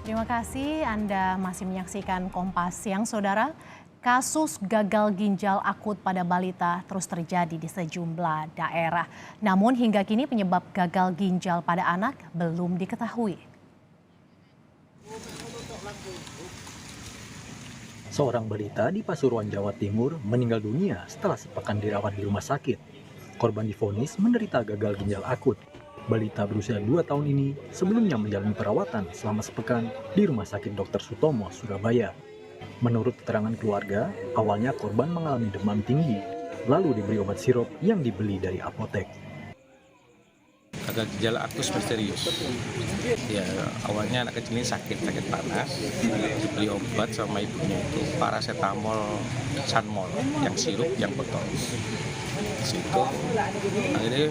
Terima kasih Anda masih menyaksikan Kompas Siang, Saudara. Kasus gagal ginjal akut pada balita terus terjadi di sejumlah daerah. Namun hingga kini penyebab gagal ginjal pada anak belum diketahui. Seorang balita di Pasuruan, Jawa Timur meninggal dunia setelah sepekan dirawat di rumah sakit. Korban divonis menderita gagal ginjal akut. Balita berusia 2 tahun ini sebelumnya menjalani perawatan selama sepekan di Rumah Sakit Dr. Sutomo, Surabaya. Menurut keterangan keluarga, awalnya korban mengalami demam tinggi, lalu diberi obat sirup yang dibeli dari apotek. Gagal ginjal akut misterius. Ya, awalnya anak kecil ini sakit panas, dibeli obat sama ibunya itu paracetamol, Sanmol, yang sirup, yang botol. Di situ akhirnya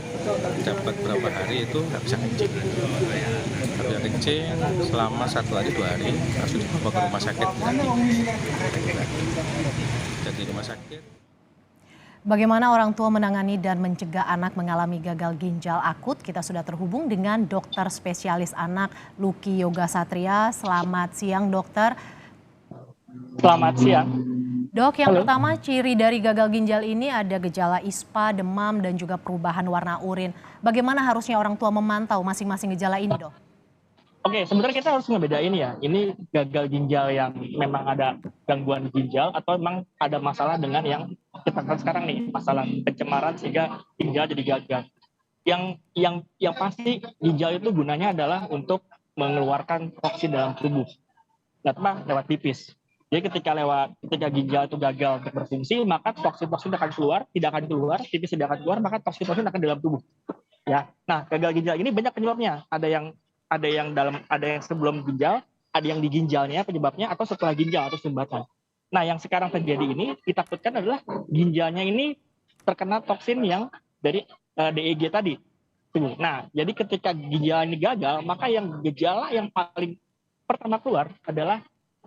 dapat berapa hari itu nggak bisa kencing. Nggak bisa kencing selama 1 hari 2 hari, langsung dibawa ke rumah sakit. Jadi rumah sakit. Bagaimana orang tua menangani dan mencegah anak mengalami gagal ginjal akut? Kita sudah terhubung dengan dokter spesialis anak Lucky Yoga Satria. Selamat siang, dokter. Selamat siang. Dok, yang Halo. pertama ciri dari gagal ginjal ini ada gejala ISPA, demam, dan juga perubahan warna urin. Bagaimana harusnya orang tua memantau masing-masing gejala ini, dok? Oke, sebenarnya kita harus ngebedain ya. Ini gagal ginjal yang memang ada gangguan ginjal atau memang ada masalah dengan yang kita lihat sekarang nih, masalah pencemaran sehingga ginjal jadi gagal. Yang pasti ginjal itu gunanya adalah untuk mengeluarkan toksin dalam tubuh. Lewat pipis. Jadi ketika ginjal itu gagal untuk berfungsi, maka toksin-toksin tidak akan keluar, pipis tidak akan keluar, maka toksin-toksin akan dalam tubuh. Ya. Nah, gagal ginjal ini banyak penyebabnya. Ada yang sebelum ginjal, ada yang di ginjalnya penyebabnya, atau setelah ginjal atau sumbatan. Nah, yang sekarang terjadi ini ditakutkan adalah ginjalnya ini terkena toksin yang dari DEG tadi. Nah, jadi ketika ginjal ini gagal, maka gejala yang paling pertama keluar adalah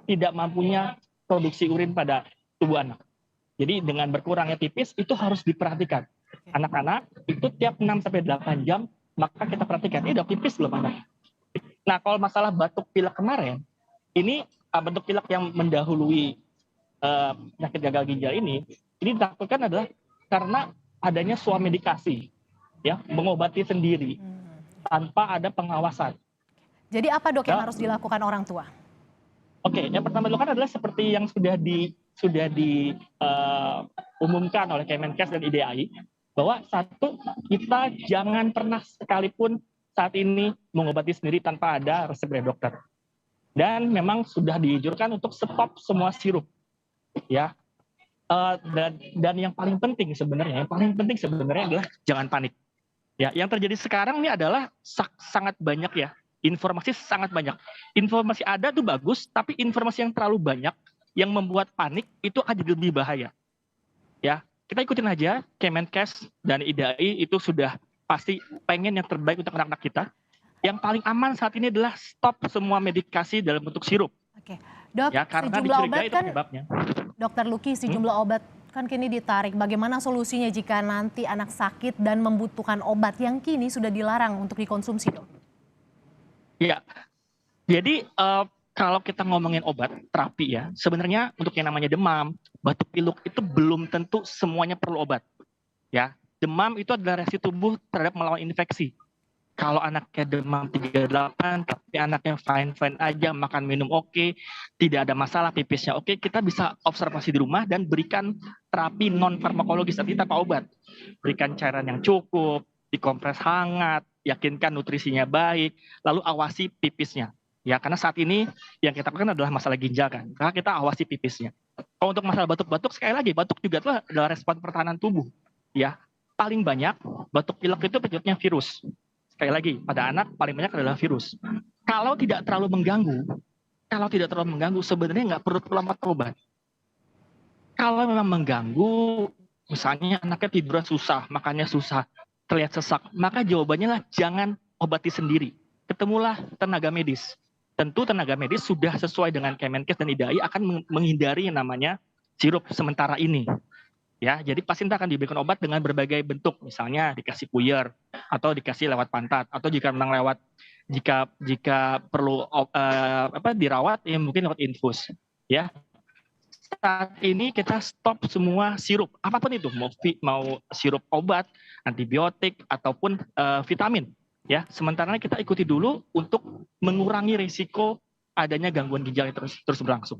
tidak mampunya produksi urin pada tubuh anak. Jadi dengan berkurangnya pipis itu harus diperhatikan. Anak-anak itu tiap 6-8 jam maka kita perhatikan, ini udah pipis belum anak. Nah, kalau masalah batuk pilek kemarin, ini batuk pilek yang mendahului penyakit gagal ginjal ini ditakutkan adalah karena adanya medikasi, ya, mengobati sendiri tanpa ada pengawasan. Jadi apa, dok, yang harus dilakukan orang tua? Oke, yang pertama dilakukan adalah seperti yang sudah diumumkan oleh Kemenkes dan IDAI, bahwa satu, kita jangan pernah sekalipun saat ini mengobati sendiri tanpa ada resep dari dokter. Dan memang sudah dianjurkan untuk stop semua sirup, ya. Dan yang paling penting sebenarnya adalah jangan panik. Ya, yang terjadi sekarang ini adalah sangat banyak ya. Informasi sangat banyak. Informasi ada tuh bagus, tapi informasi yang terlalu banyak yang membuat panik itu akan jadi lebih bahaya. Ya, kita ikutin aja Kemenkes dan IDAI itu sudah pasti pengen yang terbaik untuk anak-anak kita. Yang paling aman saat ini adalah stop semua medikasi dalam bentuk sirup. Oke, dok, Ya, karena sejumlah dicurigai obat itu kan, penyebabnya. dokter Lucky, sejumlah obat kan kini ditarik. Bagaimana solusinya jika nanti anak sakit dan membutuhkan obat yang kini sudah dilarang untuk dikonsumsi, dok? Ya, jadi kalau kita ngomongin obat terapi ya, sebenarnya untuk yang namanya demam, batuk pilek itu belum tentu semuanya perlu obat. Ya, demam itu adalah reaksi tubuh terhadap melawan infeksi. Kalau anaknya demam 38, tapi anaknya fine-fine aja, makan minum oke, tidak ada masalah, pipisnya oke, kita bisa observasi di rumah dan berikan terapi non farmakologis, tapi tanpa obat. Berikan cairan yang cukup, dikompres hangat, yakinkan nutrisinya baik, lalu awasi pipisnya. Ya, karena saat ini yang kita lakukan adalah masalah ginjal kan, karena kita awasi pipisnya. Kalau untuk masalah batuk-batuk, sekali lagi batuk juga adalah respon pertahanan tubuh. Ya, paling banyak batuk pilek itu penyebabnya virus. Sekali lagi, pada anak paling banyak adalah virus. Kalau tidak terlalu mengganggu, sebenarnya nggak perlu lama obat. Kalau memang mengganggu, misalnya anaknya tidurnya susah, makannya susah, terlihat sesak, maka jawabannya lah jangan obati sendiri. Ketemulah tenaga medis. Tentu tenaga medis sudah sesuai dengan Kemenkes dan IDAI akan menghindari yang namanya sirup sementara ini. Ya, jadi pasien akan diberikan obat dengan berbagai bentuk, misalnya dikasih puyer, atau dikasih lewat pantat, atau jika memang lewat jika perlu dirawat ya mungkin lewat infus ya. Saat ini kita stop semua sirup apapun itu, mau sirup obat, antibiotik ataupun vitamin ya. Sementara kita ikuti dulu untuk mengurangi risiko adanya gangguan ginjal yang terus berlangsung.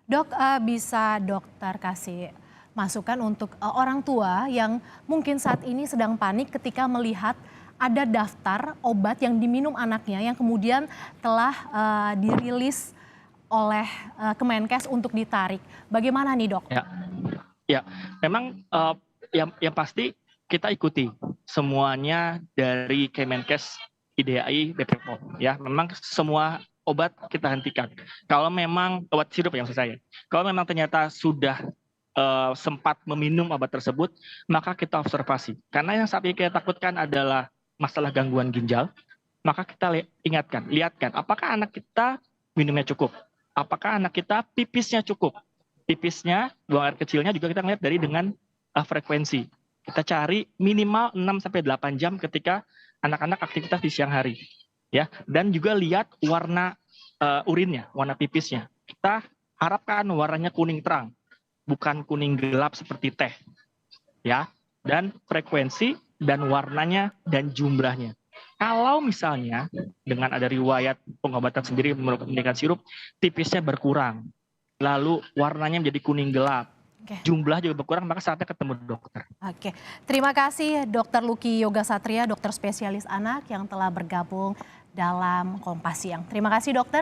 Dok, bisa dokter kasih masukan untuk orang tua yang mungkin saat ini sedang panik ketika melihat ada daftar obat yang diminum anaknya yang kemudian telah dirilis oleh Kemenkes untuk ditarik. Bagaimana nih dok? Ya, memang yang pasti kita ikuti semuanya dari Kemenkes, IDAI, BPOM. Ya, memang semua obat kita hentikan. Kalau memang obat sirup yang maksud saya, kalau memang ternyata sudah sempat meminum obat tersebut, maka kita observasi. Karena yang saat ini kita takutkan adalah masalah gangguan ginjal, maka kita lihatkan apakah anak kita minumnya cukup. Apakah anak kita pipisnya cukup? Pipisnya, buang air kecilnya juga kita lihat dengan frekuensi. Kita cari minimal 6-8 jam ketika anak-anak aktivitas di siang hari. Ya, dan juga lihat warna urinnya, warna pipisnya. Kita harapkan warnanya kuning terang, bukan kuning gelap seperti teh. Ya, dan frekuensi dan warnanya dan jumlahnya. Kalau misalnya dengan ada riwayat pengobatan sendiri menggunakan sirup, tipisnya berkurang, lalu warnanya menjadi kuning gelap, jumlah juga berkurang, maka saatnya ketemu dokter. Oke, terima kasih Dr. Lucky Yoga Satria, dokter spesialis anak yang telah bergabung dalam Kompas Siang. Terima kasih dokter.